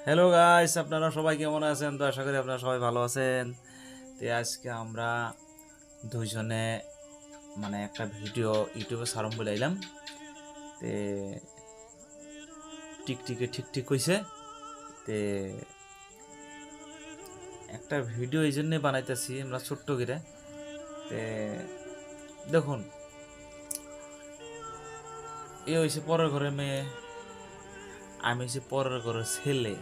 Hello guys, আপনারা সবাই কেমন আছেন? তো আশা করি আপনারা সবাই ভালো আছেন। তো আজকে আমরা দুইজনে একটা ভিডিও ইউটিউবে সারম বলে আইলাম। তে টিকটিকে ঠিক কইছে। তে একটা ভিডিও এই জন্যে বানাইতেছি আমরা ছোট্ট করে। তে দেখুন, এ হয়েছে পরের ঘরের মেয়ে, আমি হয়েছি পরের ঘরের ছেলে।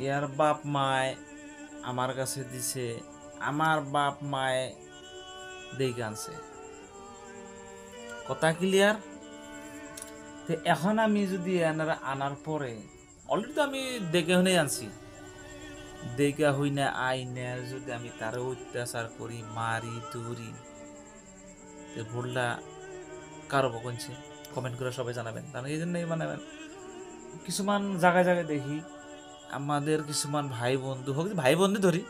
ইয়ার বাপ মায় আমার কাছে দিছে, আমার বাপ মায় দেখে আনছে। কথা ক্লিয়ার? তো এখন আমি যদি আনার পরে অলরেডি তো আমি দেখে শুনে আনছি, দেখা হই না আইনে যদি আমি তার অত্যাচার করি, মারি তুরি, ভুলটা কারো বকনছে কমেন্ট করে সবাই জানাবেন। কারণ এই জন্যই বানাবেন। কিছুমান জায়গায় জায়গায় দেখি আমাদের কিছুমান ভাই বন্ধু হোক, ভাই বন্ধু ধরি,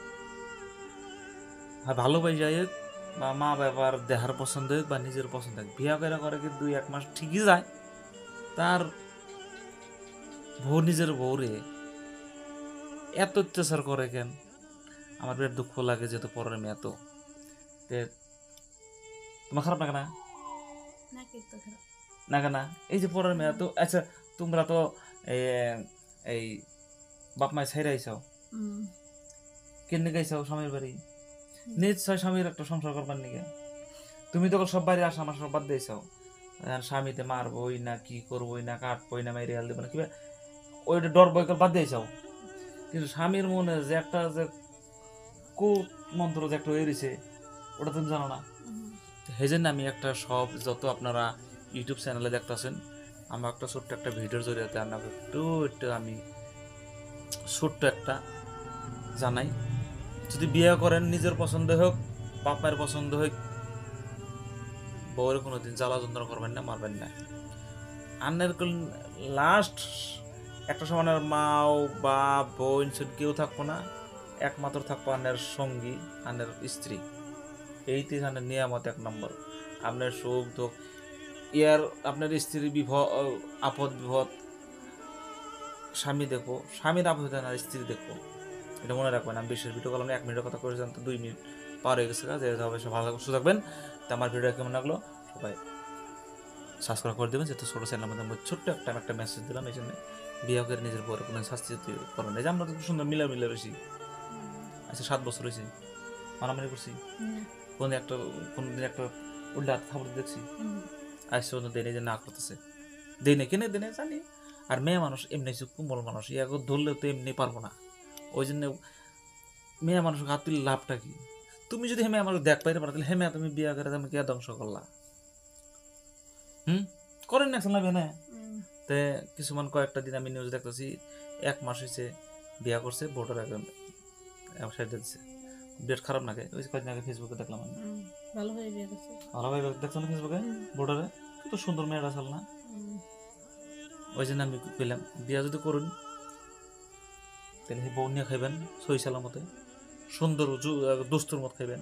ভালো পাই যাই হোক বা মা বাবার দেহার পছন্দ হোক বা নিজের পছন্দ হোক, বিয়া করে কি 2-1 মাস ঠিকই যায়, তার বউ নিজের বউরে এত অত্যাচার করে কেন? আমার বেশ দুঃখ লাগে যেহেতু পরের মেয়ে তো। তোমার খারাপ লাগে না? না কেনা এই যে পরের মেয়ে তো। আচ্ছা, তোমরা তো এই বাপ মায় ছাইরা আইসাও, কেন গাইছাও স্বামীর বাড়ি, নিশ্চয় স্বামীর একটা সংসার করবার নিগে। তুমি তো সব বাড়ি আসা আমার সব বাদ দিয়েছাও, স্বামীতে মারবই না, কি করবই না, কাটবই না, মাইরে হাল দেবো না, কিবা ওইটা ডর বই বাদ দিয়েছাও। কিন্তু স্বামীর মনে যে একটা যে কুট মন্ত্র যে একটা এরিছে, ওটা তুমি জানো না। সেই জন্য আমি একটা সব যত আপনারা ইউটিউব চ্যানেলে দেখতেছেন, আমার একটা ছোট্ট একটা ভিডিওর জরিয়াতে আপনাকে একটু আমি ছোট্ট একটা জানাই। যদি বিয়ে করেন নিজের পছন্দ হোক, বাপের পছন্দ হোক, বউয়ের কোনোদিন জ্বালা যন্ত্রণা করবেন না, মারবেন না। আন্নের লাস্ট একটা সময় মাও বা বোন কেউ থাকবো না, একমাত্র থাকবো আন্নের সঙ্গী, আন্নের স্ত্রী। এইটি আন্নের নিয়ামত 1 নম্বর। আপনার সুখ দুঃখ, ইয়ার আপনার স্ত্রীর আপদ বিপদ স্বামী দেখবো, স্বামীর আপদ হতে না স্ত্রী দেখবো। এটা মনে রাখবেন। আমি বিশেষ ভিডিও করলাম 1 মিনিটের কথা করেছিলাম, তো 2 মিনিট পার হয়ে গেছে। যে হবে সব ভালো সুস্থ থাকবেন। তো আমার ভিডিও কেমন লাগলো সবাই সাবস্ক্রাইব করে দেবেন। যেহেতু ছোটো চ্যানেলের মধ্যে ছোট্ট একটা মেসেজ দিলাম, এই জন্য বিয়ে করে নিজের পরে কোনো শাস্তি করবেন। এই যে আমরা তো খুব সুন্দর মিলে রয়েছি। আচ্ছা, 7 বছর হয়েছে, মারামারি করছি কোন দিন একটা উল্টা হাত খাবার দেখছি? আজ পর্যন্ত দেনে যে না করতেছে, দেনে কেনে দেনে জানি। আর মেয়ে মানুষ এমনি কোমল মানুষ, ইয়াকে ধরলে তো এমনি পারবো না। ওই জন্য মেয়ে মানুষ হাত তুলে লাভটা কি? তুমি যদি হেমে আমার দেখ পাইতে পারো, তাহলে হেমে তুমি বিয়ে করে তুমি কে ধ্বংস করলা? করেন না শুনলাম না। তে কিছুমান কয়েকটা দিন আমি নিউজ দেখতেছি, 1 মাস হয়েছে বিয়া করছে, ভোটার এখন সাইড দিচ্ছে। ডেট খারাপ নাকি? ওই কয়েকদিন আগে ফেসবুকে দেখলাম আমি। ভালোভাবে বিয়ে করছে, ভালোভাবে দেখছো না ফেসবুকে? ভোটারে তো সুন্দর মেয়েরা আসল না? ওই জন্য আমি পেলাম বিয়া যদি করুন, তাহলে বউ নিয়ে খাইবেন সই সালামতে, সুন্দর দোস্তুর মত খাইবেন।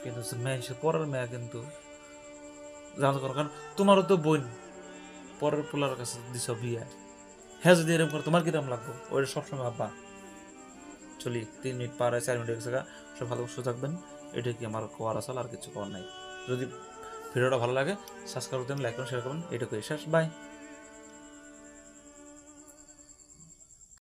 কিন্তু মেয়ে পরের মেয়ে কিন্তু জানতে পারো, কারণ তোমারও তো বোন পরের পোলার কাছে দিছ বিয়া। হ্যাঁ, যদি এরকম করে তোমার কিরকম লাগবো ওইটা সবসময় ভাববা। চলি 3 মিনিট পার হয়, 4 মিনিট গেছে, সব ভালো সুস্থ থাকবেন। এটা কি আমার কোয়ার আসল, আর কিছু কোয়ার নাই। যদি ভিডিওটা ভালো লাগে সাবস্ক্রাইব করবেন, লাইক করুন, শেয়ার করবেন। এটুকুই শেষ, বাই।